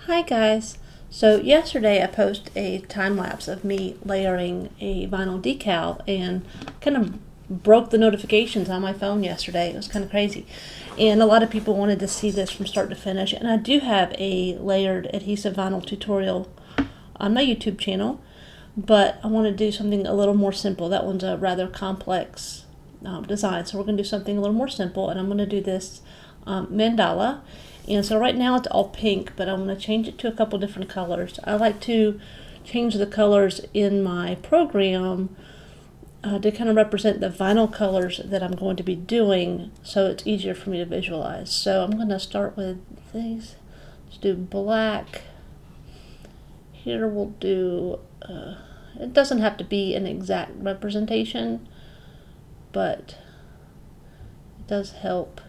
Hi guys! So yesterday I posted a time lapse of me layering a vinyl decal and kind of broke the notifications on my phone yesterday. It was kind of crazy. And a lot of people wanted to see this from start to finish. And I do have a layered adhesive vinyl tutorial on my YouTube channel, but I want to do something a little more simple. That one's a rather complex design, so we're going to do something a little more simple, and I'm going to do this mandala. And so right now it's all pink, but I'm going to change it to a couple different colors. I like to change the colors in my program to kind of represent the vinyl colors that I'm going to be doing, so it's easier for me to visualize. So I'm going to start with these. Let's do black. Here we'll do, it doesn't have to be an exact representation, but it does help.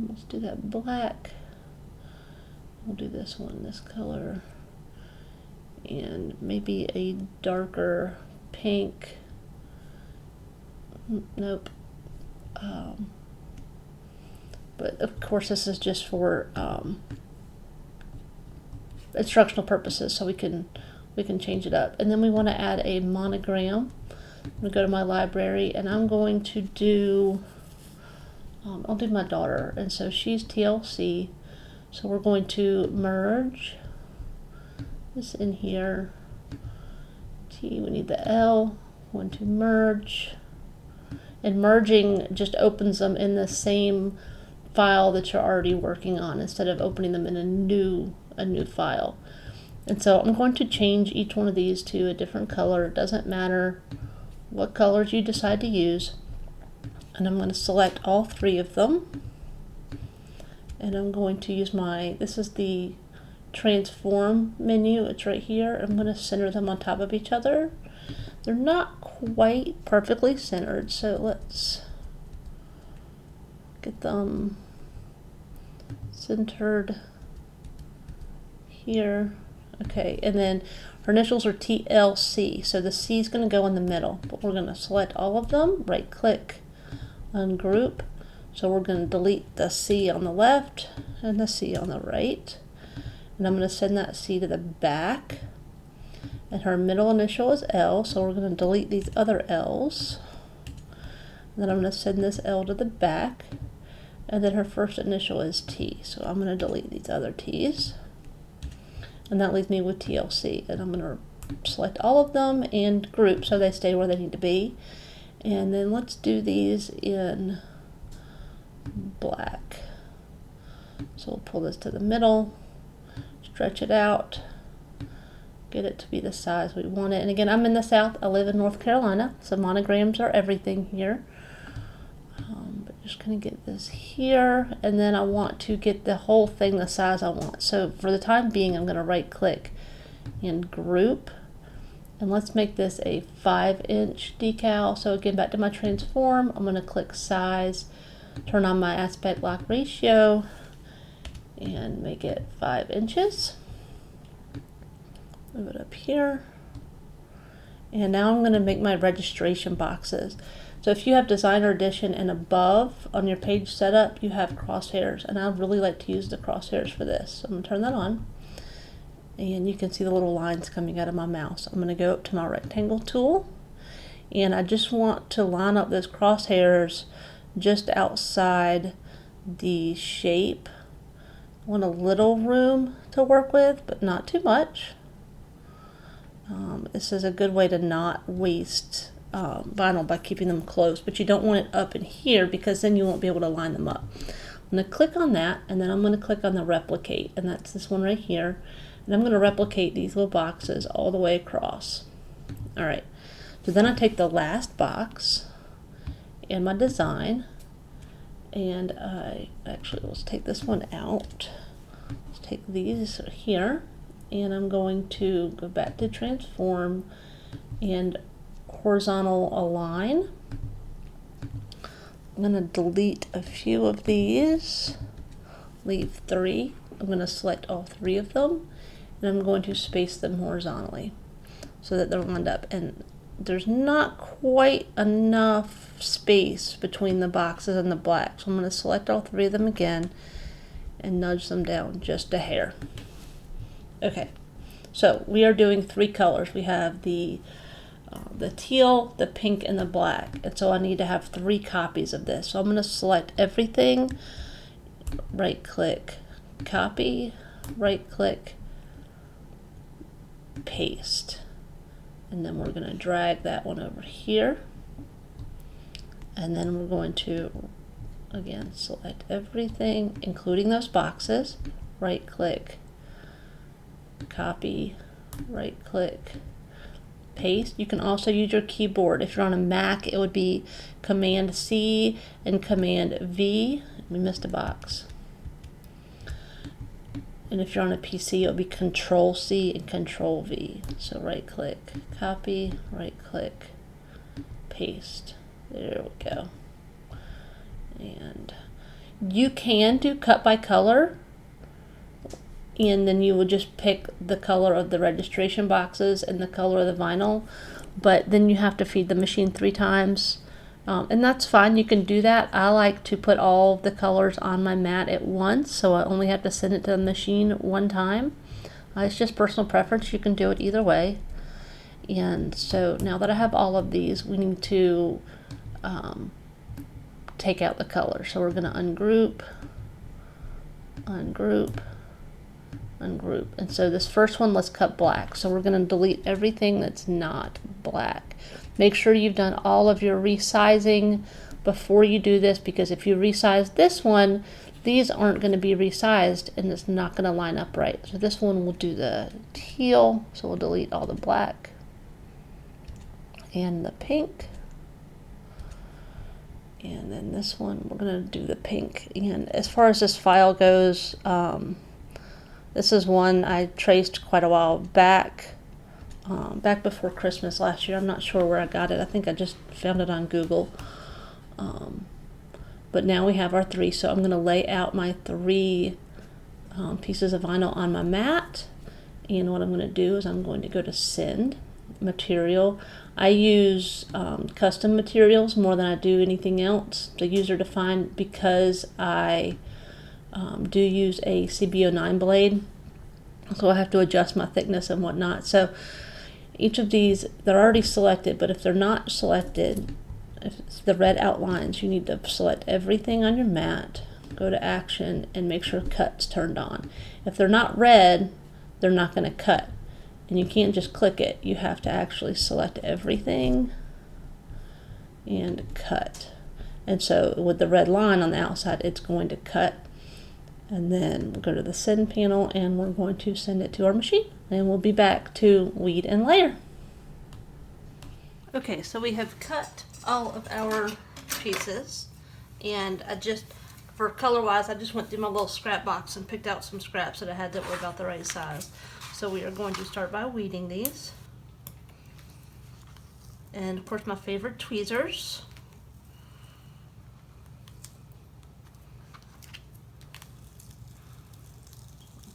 Let's do that black. We'll do this one, this color, and maybe a darker pink. Nope. But of course this is just for instructional purposes, so we can change it up. And then we want to add a monogram. I'm going to go to my library, and I'm going to do I'll do my daughter, and so she's TLC, so we're going to merge this in here. T, we need the L, want to merge, and merging just opens them in the same file that you're already working on instead of opening them in a new file. And so I'm going to change each one of these to a different color. It doesn't matter what colors you decide to use. And I'm going to select all three of them, and I'm going to use this is the transform menu, it's right here. I'm going to center them on top of each other. They're not quite perfectly centered, so let's get them centered here. Okay, and then her initials are TLC, so the C is going to go in the middle, but we're going to select all of them, right click, ungroup. So we're going to delete the C on the left and the C on the right, and I'm going to send that C to the back, and her middle initial is L, so we're going to delete these other L's, and then I'm going to send this L to the back, and then her first initial is T, so I'm going to delete these other T's, and that leaves me with TLC, and I'm going to select all of them and group so they stay where they need to be. And then let's do these in black. So we'll pull this to the middle, stretch it out, get it to be the size we want it. And again, I'm in the South, I live in North Carolina, so monograms are everything here. But just gonna get this here, and then I want to get the whole thing the size I want. So for the time being, I'm gonna right click and group. And let's make this a 5-inch decal. So again, back to my transform, I'm going to click size, turn on my aspect lock ratio, and make it 5 inches. Move it up here. And now I'm going to make my registration boxes. So if you have Designer Edition and above on your page setup, you have crosshairs, and I really like to use the crosshairs for this. So I'm going to turn that on. And you can see the little lines coming out of my mouse. I'm going to go up to my rectangle tool, and I just want to line up those crosshairs just outside the shape. I want a little room to work with, but not too much. This is a good way to not waste vinyl by keeping them close, but you don't want it up in here because then you won't be able to line them up. I'm going to click on that, and then I'm going to click on the replicate, and that's this one right here. And I'm going to replicate these little boxes all the way across. Alright, so then I take the last box in my design, and let's take this one out. Let's take these here, and I'm going to go back to transform and horizontal align. I'm going to delete a few of these, leave 3. I'm going to select all 3 of them, and I'm going to space them horizontally so that they're lined up. And there's not quite enough space between the boxes and the black, so I'm going to select all 3 of them again, and nudge them down just a hair. Okay, so we are doing 3 colors. We have the teal, the pink, and the black. And so I need to have 3 copies of this. So I'm going to select everything, right click, copy, right click, paste. And then we're going to drag that one over here. And then we're going to, again, select everything, including those boxes, right click, copy, right click, paste. You can also use your keyboard. If you're on a Mac, it would be Command C and Command V. We missed a box. And if you're on a PC, it would be Control C and Control V. So right click, copy, right click, paste. There we go. And you can do cut by color, and then you will just pick the color of the registration boxes and the color of the vinyl, but then you have to feed the machine 3 times, and that's fine. You can do that. I like to put all the colors on my mat at once, so I only have to send it to the machine 1 time. It's just personal preference. You can do it either way. And so now that I have all of these, we need to take out the color. So we're going to ungroup, ungroup, ungroup. And so this first one, let's cut black. So we're going to delete everything that's not black. Make sure you've done all of your resizing before you do this, because if you resize this one, these aren't going to be resized and it's not going to line up right. So this one will do the teal, so we'll delete all the black and the pink. And then this one, we're going to do the pink. And as far as this file goes, this is one I traced quite a while back, back before Christmas last year. I'm not sure where I got it. I think I just found it on Google. But now we have our 3, so I'm going to lay out my 3 pieces of vinyl on my mat. And what I'm going to do is I'm going to go to Send, Material. I use custom materials more than I do anything else, the user defined, because I do use a CB09 blade, so I have to adjust my thickness and whatnot. So each of these, they're already selected, but if they're not selected, if it's the red outlines, you need to select everything on your mat, go to Action, and make sure Cut's turned on. If they're not red, they're not going to cut. And you can't just click it. You have to actually select everything and cut. And so with the red line on the outside, it's going to cut. And then we'll go to the Send panel and we're going to send it to our machine. And we'll be back to weed and layer. Okay, so we have cut all of our pieces. And I just, for color-wise, I just went through my little scrap box and picked out some scraps that I had that were about the right size. So we are going to start by weeding these. And of course my favorite, tweezers.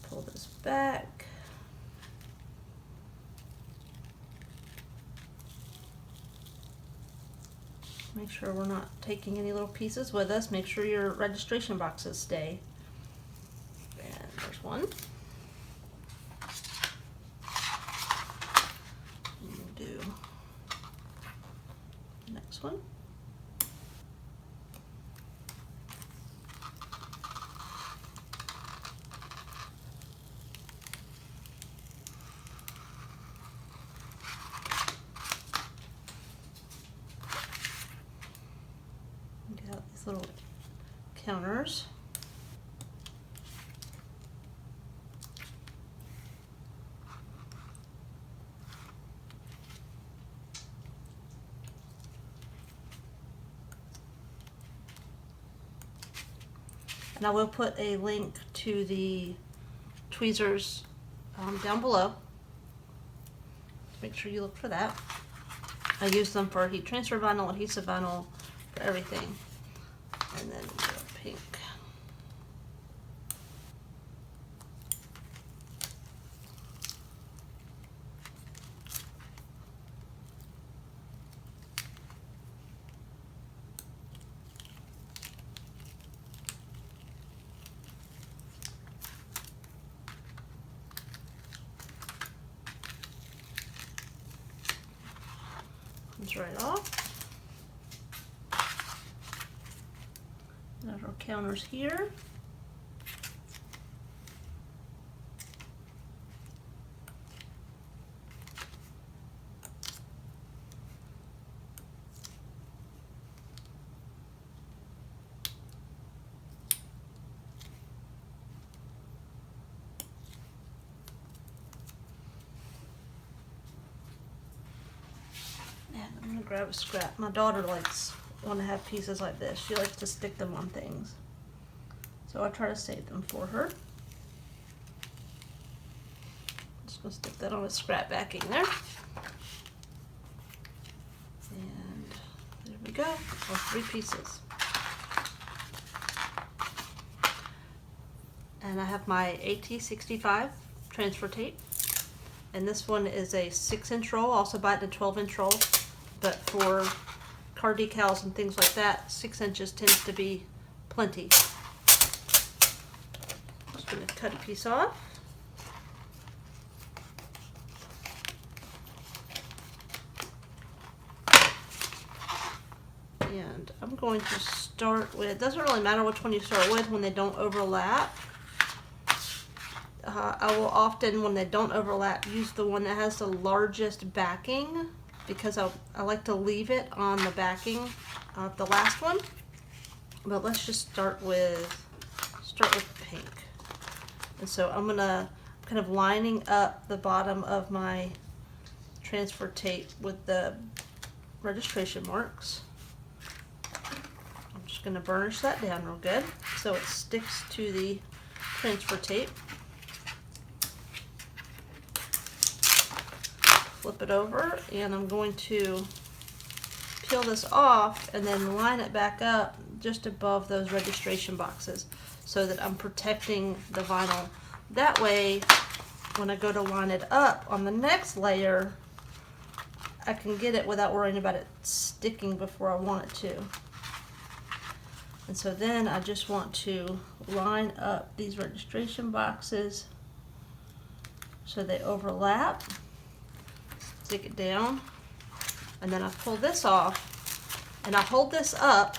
Pull this back. Make sure we're not taking any little pieces with us. Make sure your registration boxes stay. And there's one. One. Get out these little counters. And I will put a link to the tweezers down below. Make sure you look for that. I use them for heat transfer vinyl, adhesive vinyl, for everything. And then pink. comes right off. There's our counters here. I'm gonna grab a scrap. My daughter likes want to have pieces like this. She likes to stick them on things. So I try to save them for her. Just gonna stick that on a scrap backing there. And there we go. All 3 pieces. And I have my AT65 transfer tape. And this one is a 6-inch roll. I also buy it in a 12-inch roll. But for car decals and things like that, 6 inches tends to be plenty. Just going to cut a piece off. And I'm going to start with, it doesn't really matter which one you start with when they don't overlap. I will often, when they don't overlap, use the one that has the largest backing, because I like to leave it on the backing of the last one. But let's just start with pink. And so I'm gonna kind of lining up the bottom of my transfer tape with the registration marks. I'm just gonna burnish that down real good so it sticks to the transfer tape. Flip it over, and I'm going to peel this off and then line it back up just above those registration boxes so that I'm protecting the vinyl. That way, when I go to line it up on the next layer, I can get it without worrying about it sticking before I want it to. And so then I just want to line up these registration boxes so they overlap. Stick it down, and then I pull this off, and I hold this up.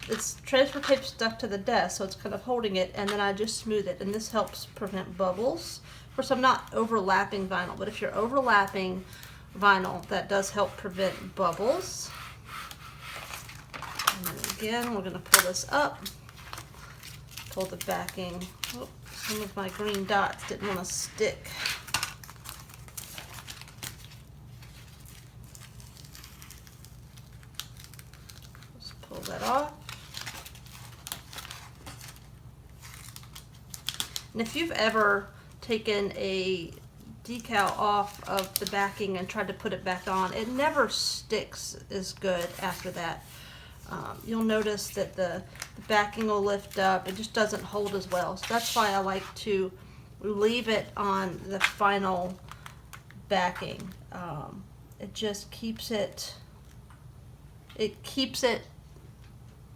It's transfer tape stuck to the desk, so it's kind of holding it, and then I just smooth it, and this helps prevent bubbles. Of course, I'm not overlapping vinyl, but if you're overlapping vinyl, that does help prevent bubbles. And then again, we're going to pull this up, pull the backing. Oh, some of my green dots didn't want to stick. Pull that off. And if you've ever taken a decal off of the backing and tried to put it back on, it never sticks as good after that. You'll notice that the backing will lift up. It just doesn't hold as well. So that's why I like to leave it on the final backing. It just keeps it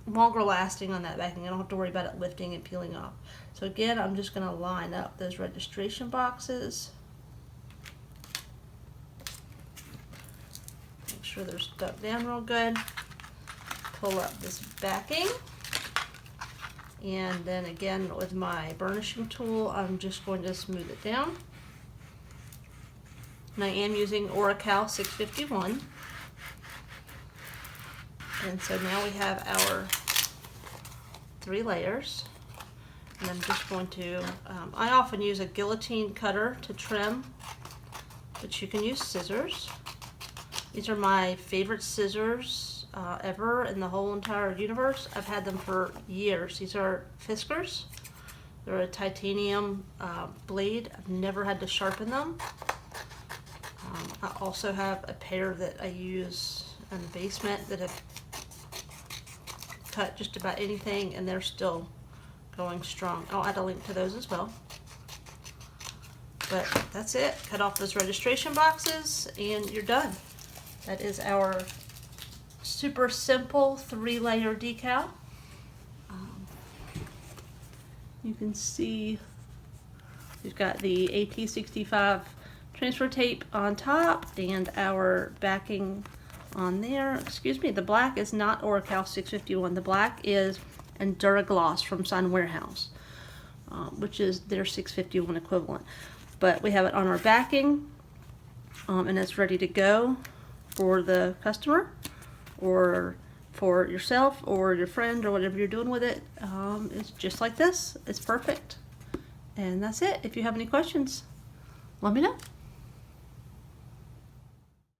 longer lasting on that backing. I don't have to worry about it lifting and peeling off. So again, I'm just going to line up those registration boxes. Make sure they're stuck down real good. Pull up this backing. And then again, with my burnishing tool, I'm just going to smooth it down. And I am using Decal 651. And so now we have our 3 layers. And I'm just going to, I often use a guillotine cutter to trim, but you can use scissors. These are my favorite scissors ever in the whole entire universe. I've had them for years. These are Fiskars. They're a titanium blade. I've never had to sharpen them. I also have a pair that I use in the basement that have cut just about anything, and they're still going strong. I'll add a link to those as well. But that's it. Cut off those registration boxes and you're done. That is our super simple 3-layer decal. You can see we've got the AT65 transfer tape on top and our backing on there. Excuse me, the black is not Oracal 651. The black is Enduragloss from Sun Warehouse, which is their 651 equivalent. But we have it on our backing, and it's ready to go for the customer or for yourself or your friend or whatever you're doing with it. It's just like this. It's perfect. And that's it. If you have any questions, let me know.